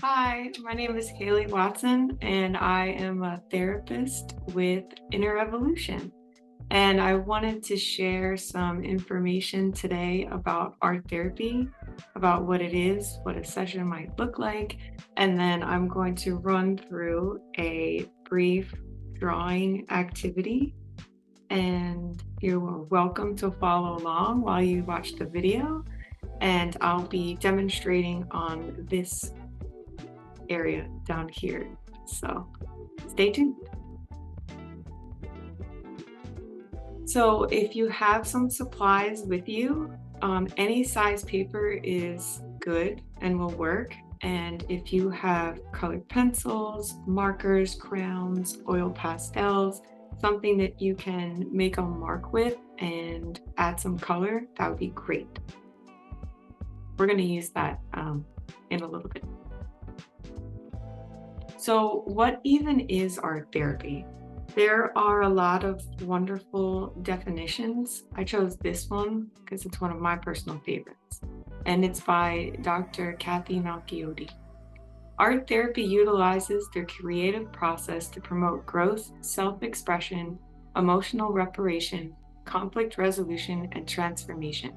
Hi, my name is Hali Watson, and I am a therapist with Inner Evolution. And I wanted to share some information today about art therapy, about what it is, what a session might look like, and then I'm going to run through a brief drawing activity. And you're welcome to follow along while you watch the video. And I'll be demonstrating on this area down here. So stay tuned. So if you have some supplies with you, any size paper is good and will work. And if you have colored pencils, markers, crayons, oil pastels, something that you can make a mark with and add some color, that would be great. We're going to use that in a little bit. So, what even is art therapy? There are a lot of wonderful definitions. I chose this one because it's one of my personal favorites, and it's by Dr. Kathy Malchiotti. Art therapy utilizes the creative process to promote growth, self expression, emotional reparation, conflict resolution, and transformation.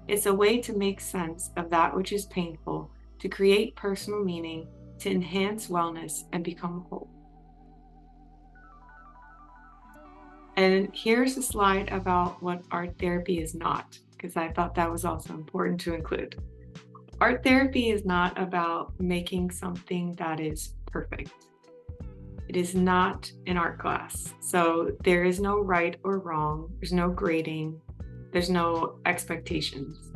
It's a way to make sense of that which is painful, to create personal meaning, to enhance wellness, and become whole. And here's a slide about what art therapy is not, because I thought that was also important to include. Art therapy is not about making something that is perfect. It is not an art class. So there is no right or wrong, there's no grading, there's no expectations.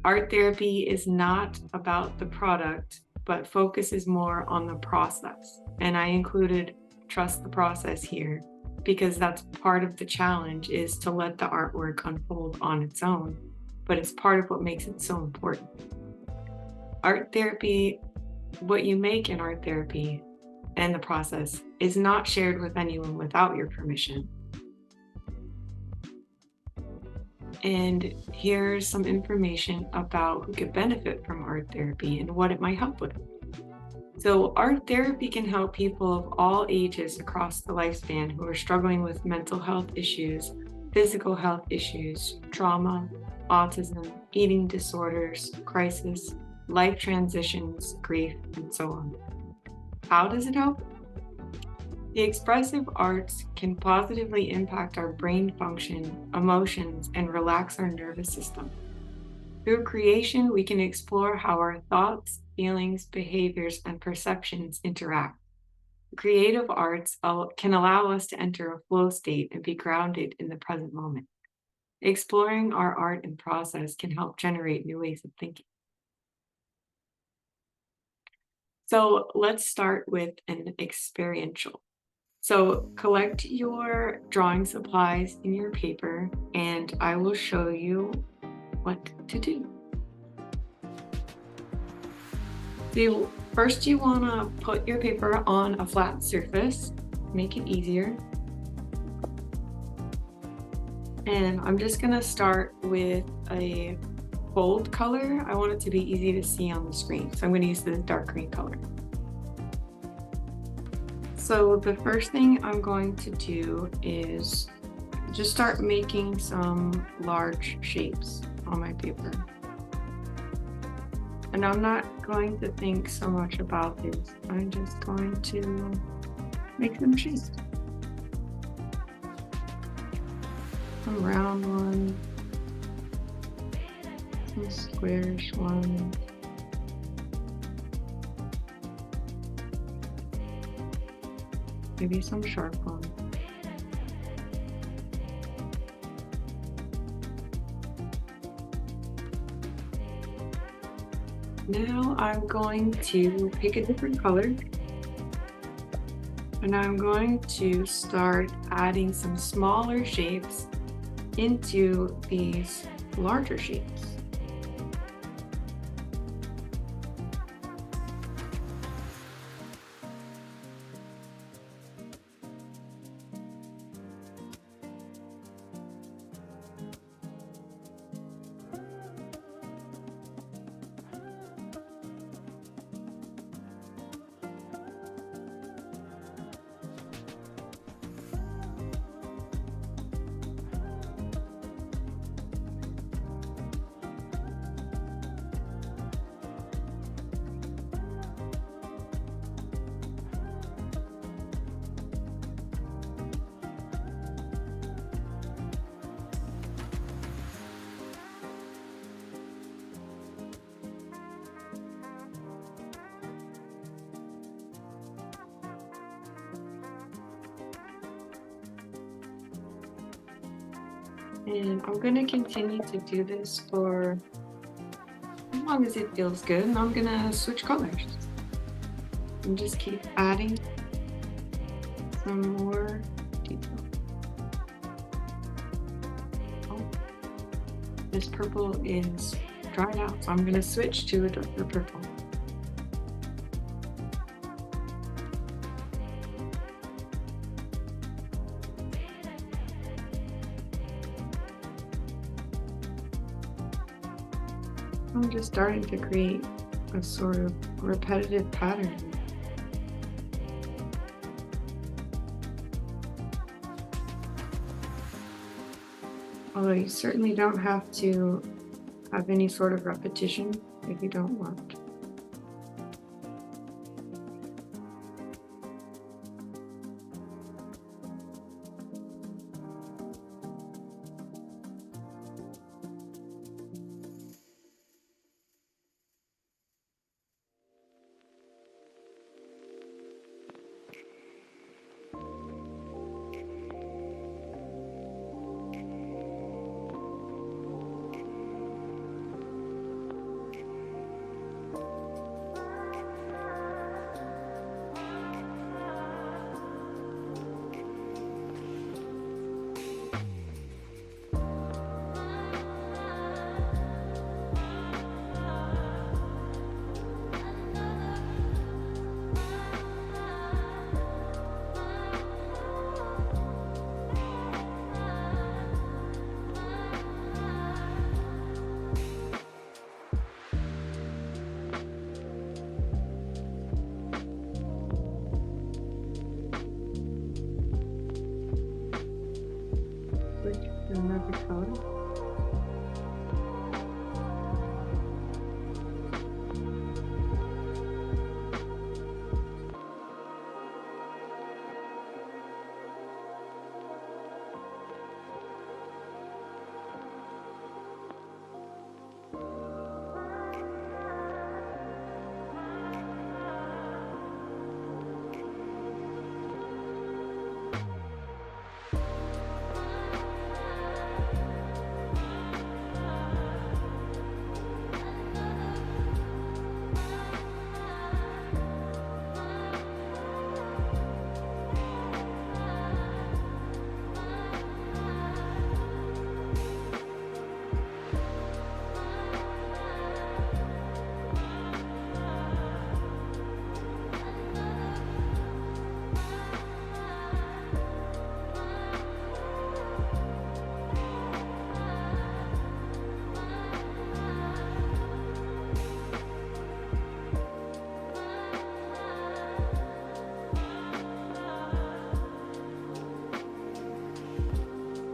Art therapy is not about the product, but focuses more on the process. And I included trust the process here because that's part of the challenge, is to let the artwork unfold on its own, but it's part of what makes it so important. Art therapy, what you make in art therapy and the process, is not shared with anyone without your permission. And here's some information about who could benefit from art therapy and what it might help with. So, art therapy can help people of all ages across the lifespan who are struggling with mental health issues, physical health issues, trauma, autism, eating disorders, crisis, life transitions, grief, and so on. How does it help? The expressive arts can positively impact our brain function, emotions, and relax our nervous system. Through creation, we can explore how our thoughts, feelings, behaviors, and perceptions interact. The creative arts can allow us to enter a flow state and be grounded in the present moment. Exploring our art and process can help generate new ways of thinking. So let's start with an experiential. So collect your drawing supplies in your paper, and I will show you what to do. So first you want to put your paper on a flat surface, make it easier. And I'm just going to start with a bold color. I want it to be easy to see on the screen, so I'm going to use the dark green color. So the first thing I'm going to do is just start making some large shapes on my paper. And I'm not going to think so much about this. I'm just going to make them shapes. Some round ones, some squarish ones. Maybe some sharp ones. Now I'm going to pick a different color, and I'm going to start adding some smaller shapes into these larger shapes. And I'm going to continue to do this for as long as it feels good. And I'm going to switch colors and just keep adding some more detail. Oh, this purple is dried out, so I'm going to switch to a darker purple. I'm just starting to create a sort of repetitive pattern. Although you certainly don't have to have any sort of repetition if you don't want. Switch to another color.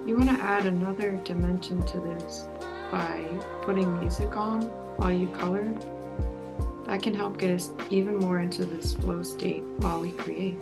You want to add another dimension to this by putting music on while you color. That can help get us even more into this flow state while we create.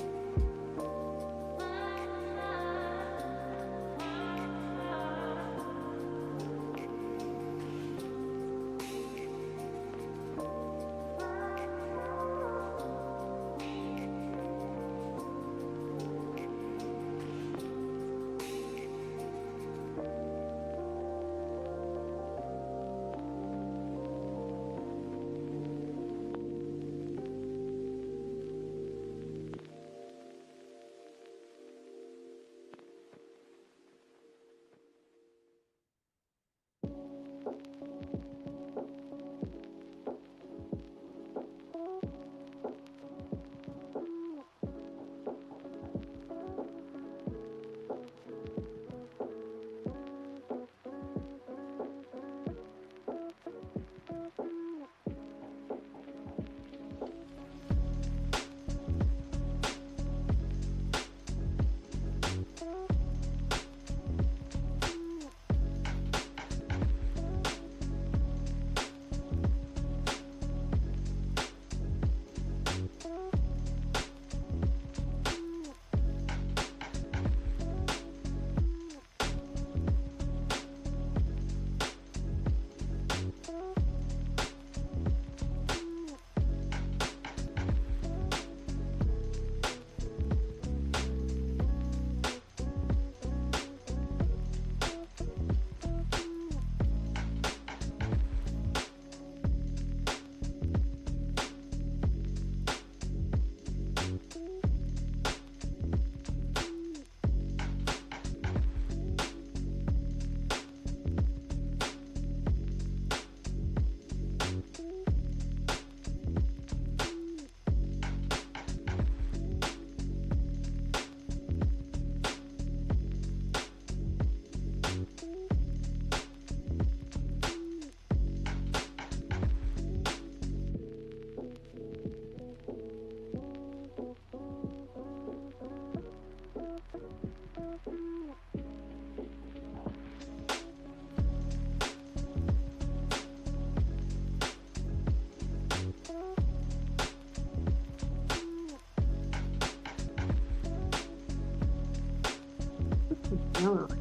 yellow light.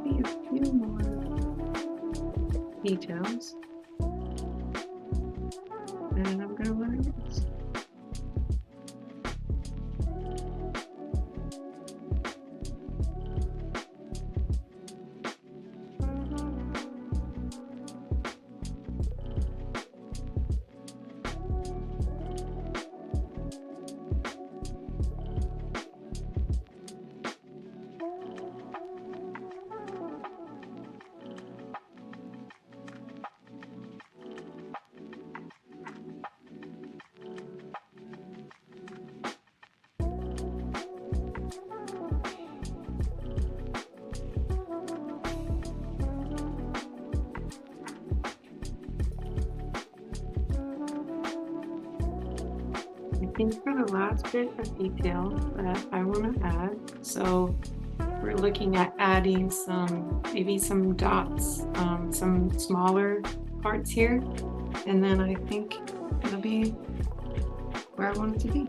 Maybe a few more details, and I'm going to let it rest. I think for the last bit of detail that I want to add, so we're looking at adding maybe some dots, some smaller parts here, and then I think it'll be where I want it to be.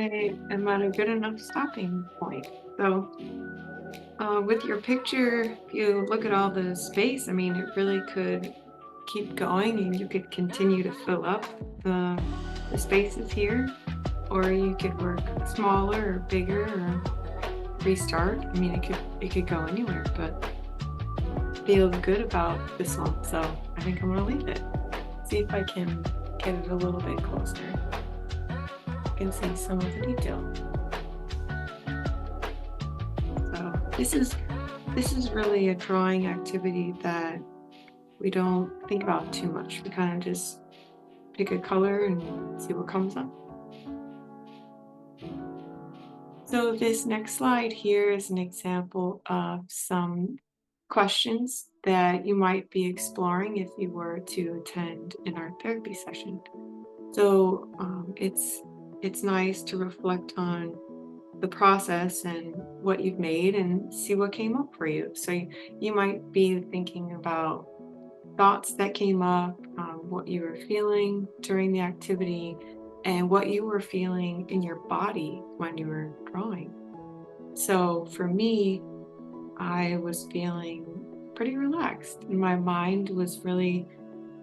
I am at a good enough stopping point. So, with your picture, if you look at all the space, I mean, it really could keep going and you could continue to fill up the spaces here, or you could work smaller or bigger or restart. I mean, it could go anywhere, but feel good about this one. So I think I'm gonna leave it. See if I can get it a little bit closer. You can see some of the detail. So this is really a drawing activity that we don't think about too much. We kind of just pick a color and see what comes up. So this next slide here is an example of some questions that you might be exploring if you were to attend an art therapy session. So it's nice to reflect on the process and what you've made and see what came up for you. So you might be thinking about thoughts that came up, what you were feeling during the activity, and what you were feeling in your body when you were drawing. So for me, I was feeling pretty relaxed, and my mind was really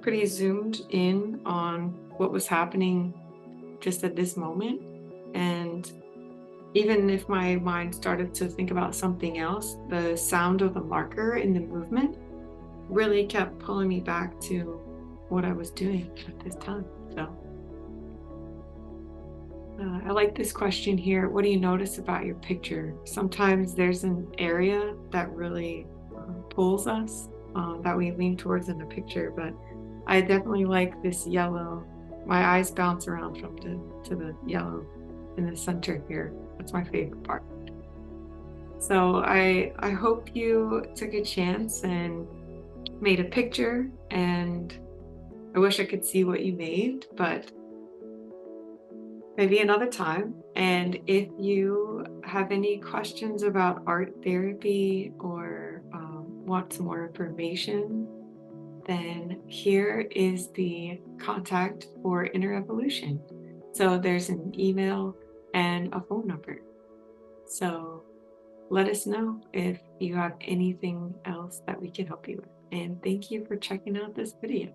pretty zoomed in on what was happening just at this moment. And even if my mind started to think about something else, the sound of the marker and the movement really kept pulling me back to what I was doing at this time. So I like this question here. What do you notice about your picture? Sometimes there's an area that really pulls us, that we lean towards in the picture, but I definitely like this yellow. My eyes bounce around from to the yellow in the center here. That's my favorite part. So I hope you took a chance and made a picture, and I wish I could see what you made, but maybe another time. And if you have any questions about art therapy or want some more information, then here is the contact for Inner Evolution. So there's an email and a phone number. So let us know if you have anything else that we can help you with. And thank you for checking out this video.